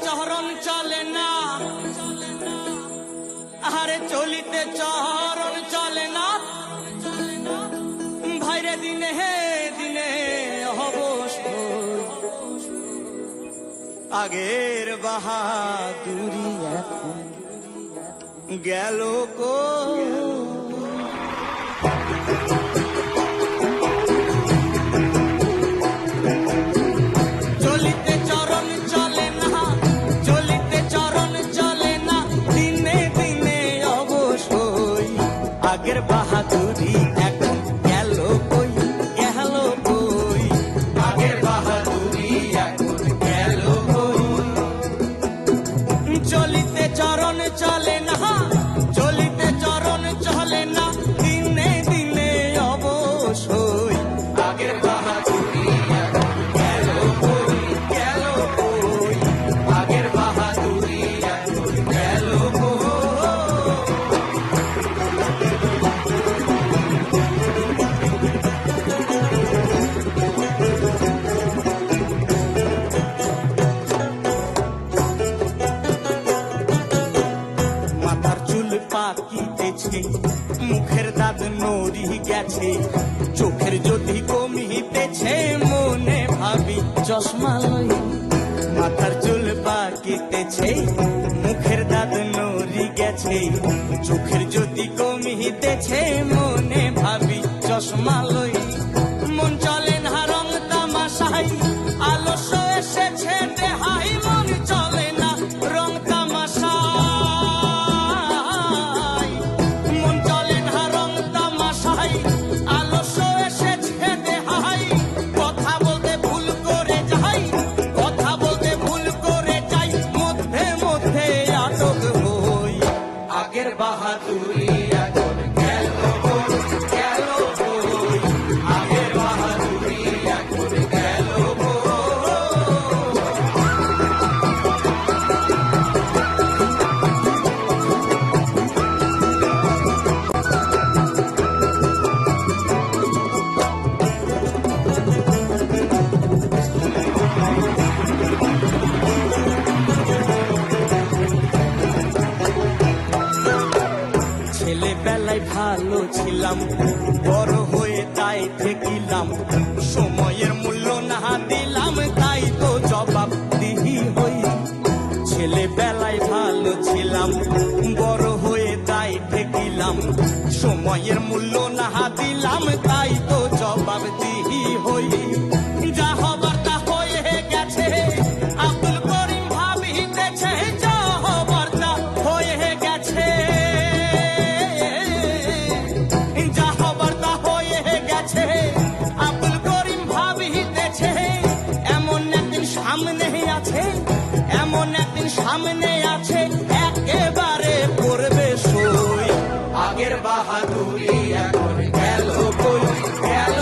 চরণ চলে না, আরে চলিতে চরণ চলে না ভাইরে, দিনে দিনে অবশ্য আগের বাহাদুরি এখন গেল কো। চলিতে চরণ চলে না, চলিতে চরণ চলে না, দিনে দিনে অবশ্যই আগের বাহাদুরি এখন গেল কই, গেল কই, আগের বাহাদুরি এখন গেল কই। চলিতে চরণ চলে না, চলিতে চরণ চলে না, দিনে দিনে অবশ্যই আগের বাহাদুরি এখন গেল কই, গেল কই, আগের বাহাদুরি এখন গেল কই। মাথার চুল পাকিতেছে, মুখের দাঁত নড়ি গেছে, চোখের জ্যোতি কমিতেছে, মনে ভাবি চশমা লই। মাথার চুল পাকিতেছে, মুখের দাঁত নড়ি গেছে, চোখের জ্যোতি কমিতেছে, মনে ভাবি চশমা লই। মন চলে না রং তামাশাই, আলস্য এসেছে দেহাই, মন চলে না রং তামাশাই, মন চলে না রং তামাশাই, আলস্য এসেছে দেহাই, কথা বলতে ভুল করে যাই, কথা বলতে ভুল করে যাই, মধ্যে মধ্যে আটক হই, আগের বাহাদুরি এখন গেল কই, গেল কই, আগের বাহাদুরি এখন গেল কই। ছেলেবেলায় ভালো ছিলাম, বড় হয়ে তাই থেকিলাম, সময়ের মূল্য না দিলাম, তাই তো জবাব দিহি হই। ছেলেবেলায় ভালো ছিলাম, বড় হয়ে তাই থেকিলাম, সময়ের মূল্য না দিলাম, তাই তো জবাব দিহি হই। যা হবার তা হয়ে গেছে, আব্দুল করিম ভাবিতেছে, যা হবার তা হয়ে গেছে, যা হবার তা হয়ে গেছে, আব্দুল করিম ভাবিতেছে, এমন একদিন সামনে আছে, এমন একদিন সামনে আছে, একেবারে পড়বে সই, আগের বাহাদুরি এখন গেল কই, গেল